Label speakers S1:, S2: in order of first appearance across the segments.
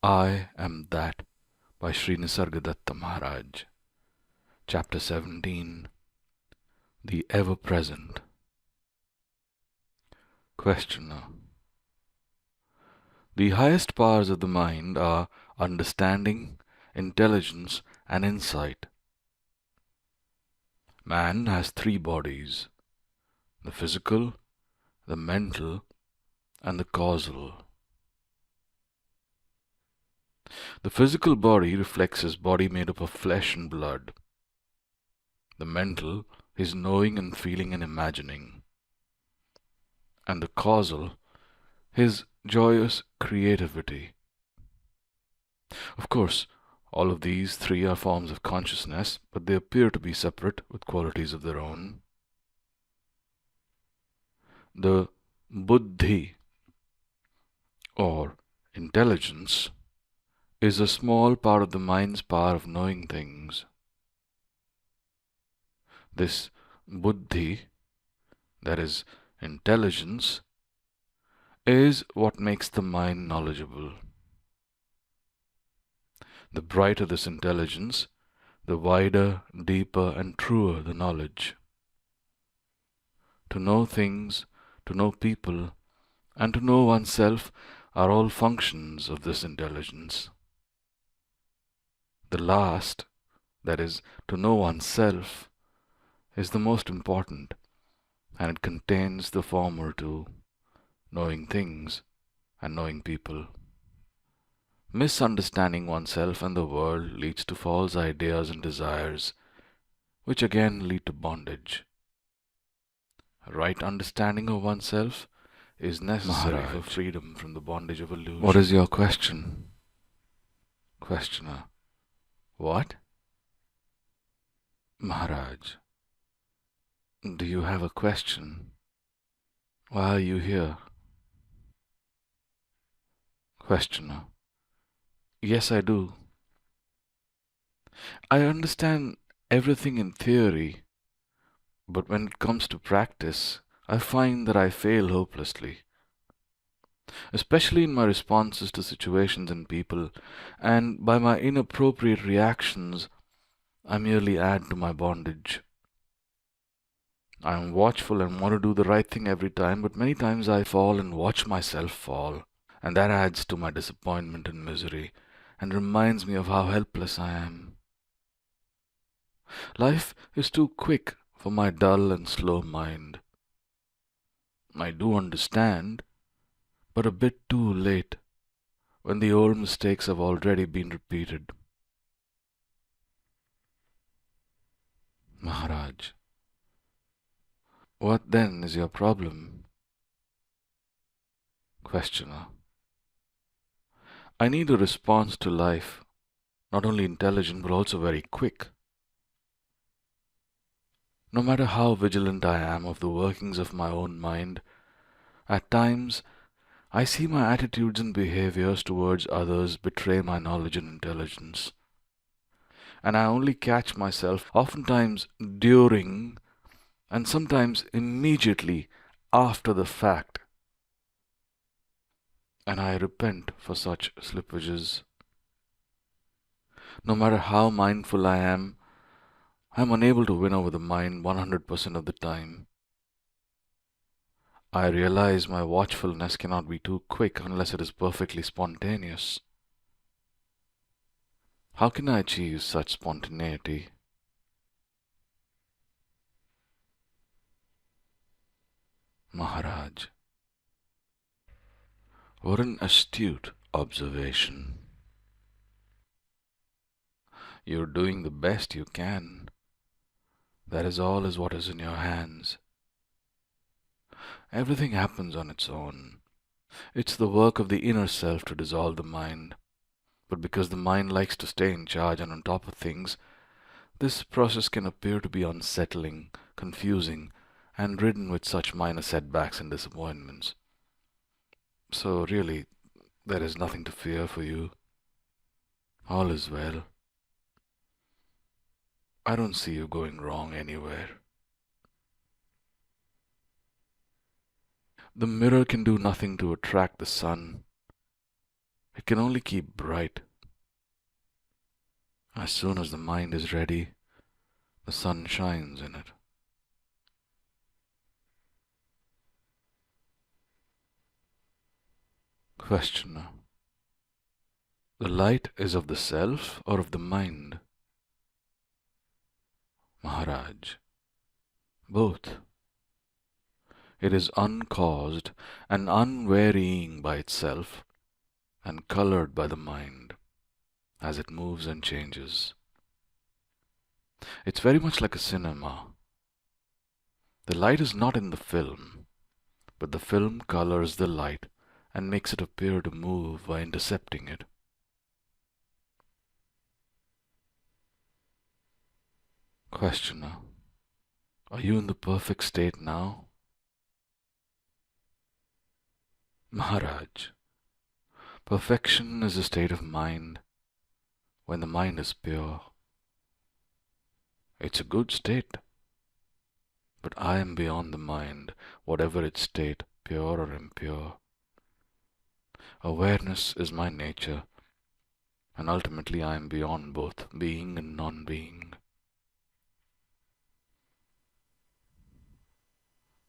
S1: I Am That by Sri Nisargadatta Maharaj. Chapter 17. The Ever-Present. Questioner. The highest powers of the mind are understanding, intelligence, and insight. Man has three bodies: the physical, the mental, and the causal. The physical body reflects his body made up of flesh and blood. The mental, his knowing and feeling and imagining. And the causal, his joyous creativity. Of course, all of these three are forms of consciousness, but they appear to be separate with qualities of their own. The buddhi, or intelligence, is a small part of the mind's power of knowing things. This buddhi, that is, intelligence, is what makes the mind knowledgeable. The brighter this intelligence, the wider, deeper, and truer the knowledge. To know things, to know people, and to know oneself are all functions of this intelligence. The last, that is, to know oneself, is the most important, and it contains the former two, knowing things and knowing people. Misunderstanding oneself and the world leads to false ideas and desires, which again lead to bondage. Right understanding of oneself is necessary for freedom from the bondage of illusion. What is your question? Questioner. What? Maharaj. Do you have a question? Why are you here? Questioner. Yes, I do. I understand everything in theory, but when it comes to practice, I find that I fail hopelessly, especially in my responses to situations and people, and by my inappropriate reactions, I merely add to my bondage. I am watchful and want to do the right thing every time, but many times I fall and watch myself fall, and that adds to my disappointment and misery, and reminds me of how helpless I am. Life is too quick for my dull and slow mind. I do understand, but a bit too late, when the old mistakes have already been repeated. Maharaj. What then is your problem? Questioner. I need a response to life, not only intelligent but also very quick. No matter how vigilant I am of the workings of my own mind, at times I see my attitudes and behaviors towards others betray my knowledge and intelligence, and I only catch myself oftentimes during and sometimes immediately after the fact, and I repent for such slippages. No matter how mindful I am unable to win over the mind 100% of the time. I realize my watchfulness cannot be too quick unless it is perfectly spontaneous. How can I achieve such spontaneity? Maharaj. What an astute observation. You're doing the best you can. That is all is what is in your hands. Everything happens on its own. It's the work of the inner self to dissolve the mind. But because the mind likes to stay in charge and on top of things, this process can appear to be unsettling, confusing, and ridden with such minor setbacks and disappointments. So really, there is nothing to fear for you. All is well. I don't see you going wrong anywhere. The mirror can do nothing to attract the sun. It can only keep bright. As soon as the mind is ready, the sun shines in it. Questioner. The light is of the self or of the mind? Maharaj. Both. It is uncaused and unvarying by itself and colored by the mind as it moves and changes. It's very much like a cinema. The light is not in the film, but the film colors the light and makes it appear to move by intercepting it. Questioner. Are you in the perfect state now? Maharaj. Perfection is a state of mind when the mind is pure. It's a good state, but I am beyond the mind, whatever its state, pure or impure. Awareness is my nature, and ultimately I am beyond both being and non-being.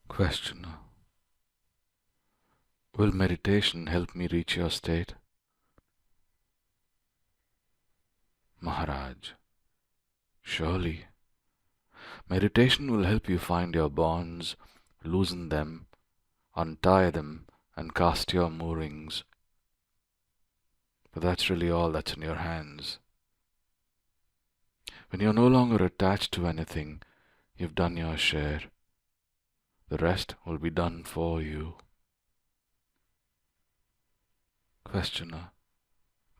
S1: Questioner. Will meditation help me reach your state? Maharaj. Surely. Meditation will help you find your bonds, loosen them, untie them, and cast your moorings. But that's really all that's in your hands. When you're no longer attached to anything, you've done your share. The rest will be done for you. Questioner.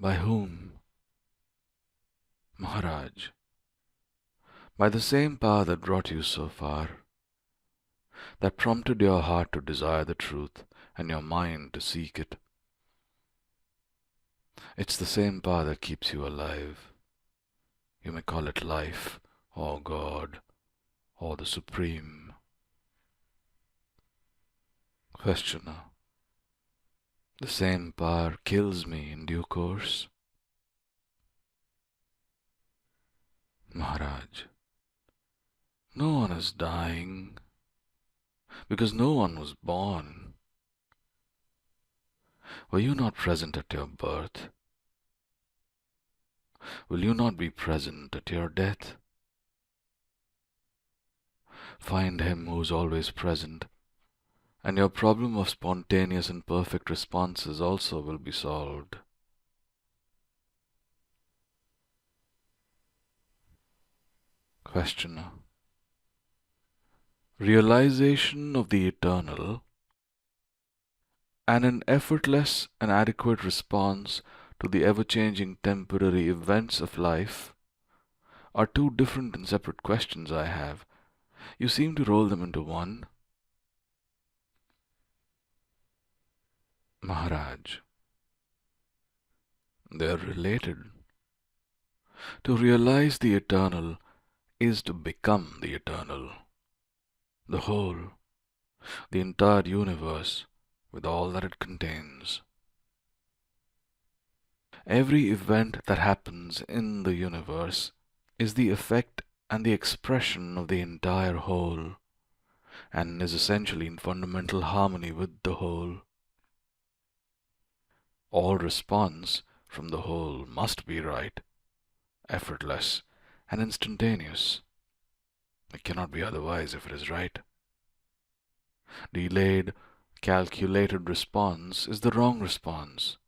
S1: By whom? Maharaj. By the same power that brought you so far, that prompted your heart to desire the truth and your mind to seek it. It's the same power that keeps you alive. You may call it life, or God, or the Supreme. Questioner. The same power kills me in due course? Maharaj. No one is dying, because no one was born. Were you not present at your birth? Will you not be present at your death? Find him who is always present, and your problem of spontaneous and perfect responses also will be solved. Questioner. Realization of the eternal and an effortless and adequate response to the ever-changing temporary events of life are two different and separate questions I have. You seem to roll them into one. Maharaj. They are related. To realize the eternal is to become the eternal, the whole, the entire universe with all that it contains. Every event that happens in the universe is the effect and the expression of the entire whole, and is essentially in fundamental harmony with the whole. All response from the whole must be right, effortless, and instantaneous. It cannot be otherwise if it is right. Delayed, calculated response is the wrong response.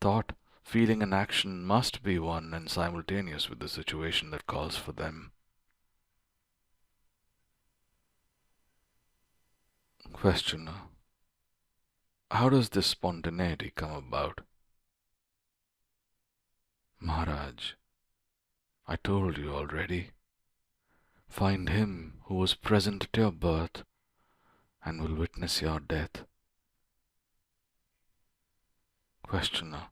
S1: Thought, feeling, and action must be one and simultaneous with the situation that calls for them. Questioner. How does this spontaneity come about? Maharaj. I told you already. Find him who was present at your birth and will witness your death. Questioner.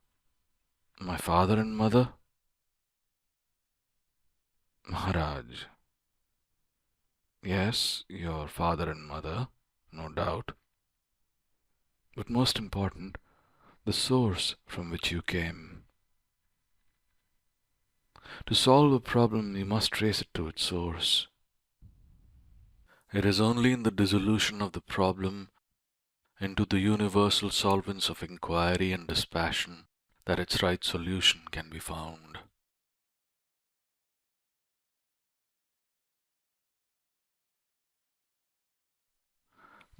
S1: My father and mother? Maharaj. Yes, your father and mother, no doubt. But most important, the source from which you came. To solve a problem, you must trace it to its source. It is only in the dissolution of the problem into the universal solvents of inquiry and dispassion that its right solution can be found.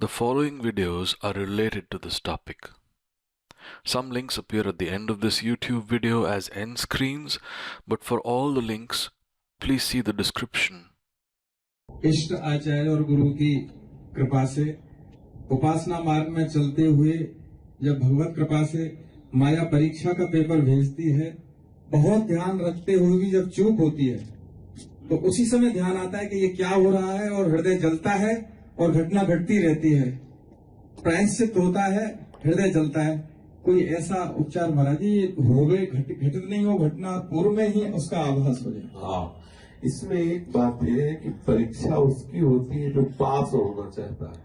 S1: The following videos are related to this topic. Some links appear at the end of this YouTube video as end screens, but for all the links, please see the description.
S2: इष्ट आचार्य और गुरु की कृपा से उपासना मार्ग में चलते हुए जब भगवत कृपा से माया परीक्षा का पेपर भेजती है, बहुत ध्यान रखते हुए भी जब चूक होती है तो उसी समय ध्यान आता है कि ये क्या हो रहा है और हृदय जलता है और घटना घटती रहती है, प्रायश्चित होता है, हृदय जलता है। कोई ऐसा उपचार महाराज जी हो गए, घटित नहीं हो, घटना पूर्व में ही उसका आभास हो जाए?
S3: हाँ, इसमें एक बात यह है कि परीक्षा उसकी होती है जो पास होना चाहता है।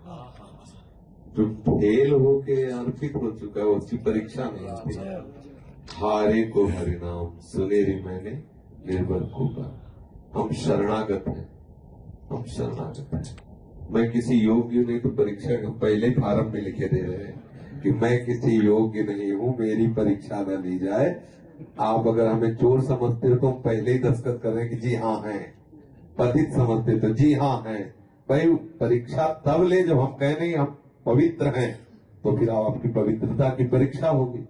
S3: जो फेल होके अर्पित हो चुका है उसकी परीक्षा नहीं होती। हारे को हरिनाम सुने रे मैंने निर्भर होगा। हम शरणागत हैं, हम शरणागत हैं। मैं किसी योग्य नहीं तो परीक्षा का पहले फार्म में लिखे दे रहे हैं कि मैं किसी योग्य नहीं हूँ, मेरी परीक्षा न ली जाए। आप अगर हमें चोर समझते हो तो हम पहले ही दस्तखत कर रहे हैं कि जी हाँ हैं, पतित समझते तो जी हाँ हैं। भाई परीक्षा तब ले जब हम कह नहीं हम पवित्र हैं, तो फिर आपकी पवित्रता की परीक्षा होगी।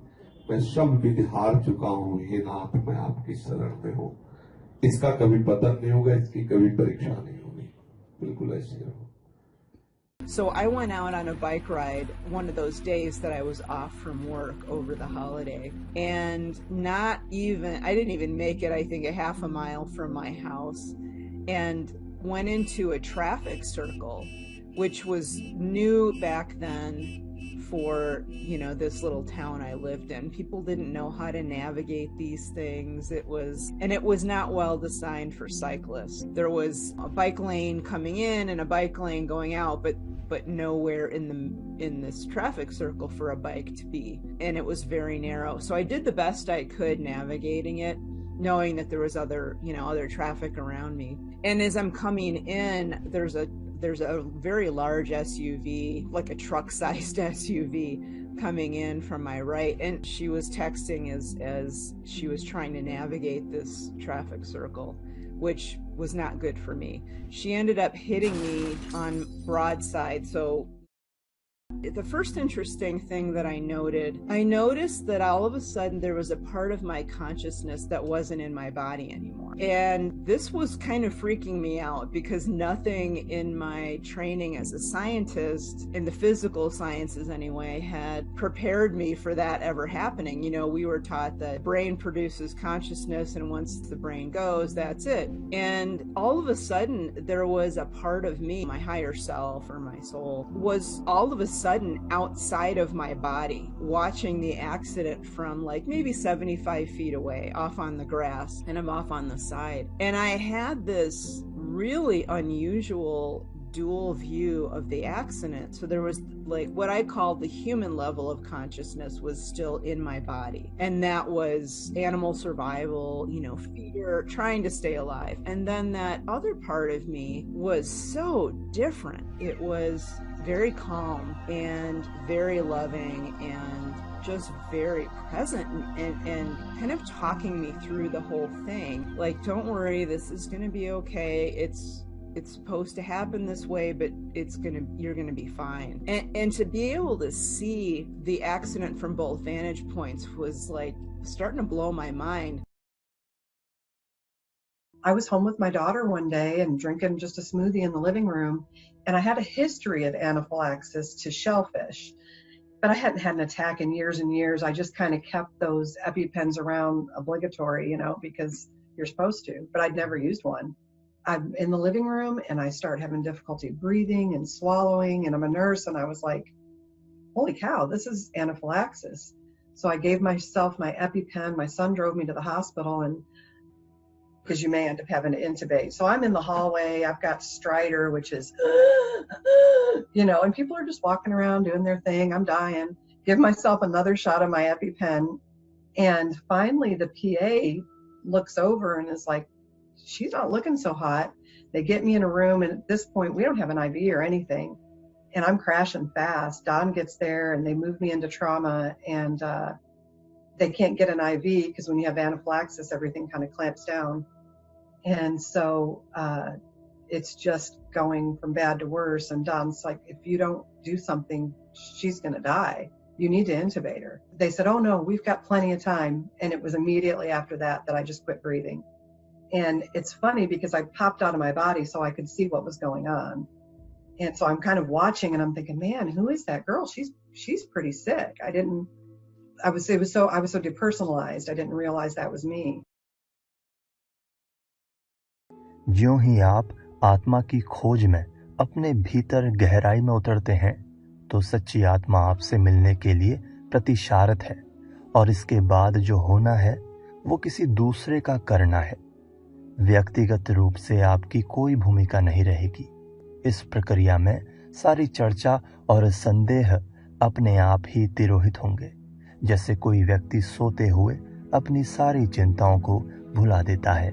S3: मैं सब विधि हार चुका हूँ, हे नाथ मैं आपकी शरण में हूँ। इसका कभी पतन नहीं होगा, इसकी कभी परीक्षा नहीं होगी। बिल्कुल ऐसे हो।
S4: So I went out on a bike ride one of those days that I was off from work over the holiday, and I didn't even make it, I think, a half a mile from my house, and went into a traffic circle, which was new back then for, this little town I lived in. People didn't know how to navigate these things. It was not well designed for cyclists. There was a bike lane coming in and a bike lane going out, but nowhere in this traffic circle for a bike to be, and it was very narrow. So I did the best I could navigating it, knowing that there was other traffic around me. And as I'm coming in, there's a very large SUV, like a truck-sized SUV, coming in from my right, and she was texting as she was trying to navigate this traffic circle, which was not good for me. She ended up hitting me on broadside. So the first interesting thing that I noticed that all of a sudden there was a part of my consciousness that wasn't in my body anymore. And this was kind of freaking me out because nothing in my training as a scientist, in the physical sciences anyway, had prepared me for that ever happening. We were taught that brain produces consciousness, and once the brain goes, that's it. And all of a sudden there was a part of me, my higher self or my soul, was all of a sudden outside of my body, watching the accident from like maybe 75 feet away, off on the grass, and I'm off on the side. And I had this really unusual dual view of the accident. So there was like what I called the human level of consciousness was still in my body, and that was animal survival, fear, trying to stay alive. And then that other part of me was so different. It was very calm and very loving and just very present and kind of talking me through the whole thing. Like, don't worry, this is going to be okay. It's supposed to happen this way, but you're gonna be fine. And to be able to see the accident from both vantage points was like starting to blow my mind.
S5: I was home with my daughter one day and drinking just a smoothie in the living room, and I had a history of anaphylaxis to shellfish, but I hadn't had an attack in years and years. I just kind of kept those EpiPens around obligatory, because you're supposed to, but I'd never used one. I'm in the living room and I start having difficulty breathing and swallowing, and I'm a nurse, and I was like, holy cow, this is anaphylaxis. So I gave myself my EpiPen. My son drove me to the hospital, and because you may end up having to intubate. So I'm in the hallway. I've got stridor, which is, and people are just walking around doing their thing. I'm dying give myself another shot of my EpiPen. And finally the PA looks over and is like, she's not looking so hot. They get me in a room, and at this point we don't have an IV or anything, and I'm crashing fast. Don gets there and they move me into trauma, and they can't get an IV because when you have anaphylaxis, everything kind of clamps down. And so it's just going from bad to worse. And Don's like, if you don't do something, she's going to die. You need to intubate her. They said, oh no, we've got plenty of time. And it was immediately after that I just quit breathing. And it's funny because I popped out of my body so I could see what was going on. And so I'm kind of watching and I'm thinking, man, who is that girl? She's pretty sick. I was so depersonalized. I didn't realize that was me.
S6: ज्यों ही आप आत्मा की खोज में अपने भीतर गहराई में उतरते हैं तो सच्ची आत्मा आपसे मिलने के लिए प्रतिशारत है, और इसके बाद जो होना है वो किसी दूसरे का करना है। व्यक्तिगत रूप से आपकी कोई भूमिका नहीं रहेगी। इस प्रक्रिया में सारी चर्चा और संदेह अपने आप ही तिरोहित होंगे, जैसे कोई व्यक्ति सोते हुए अपनी सारी चिंताओं को भुला देता है।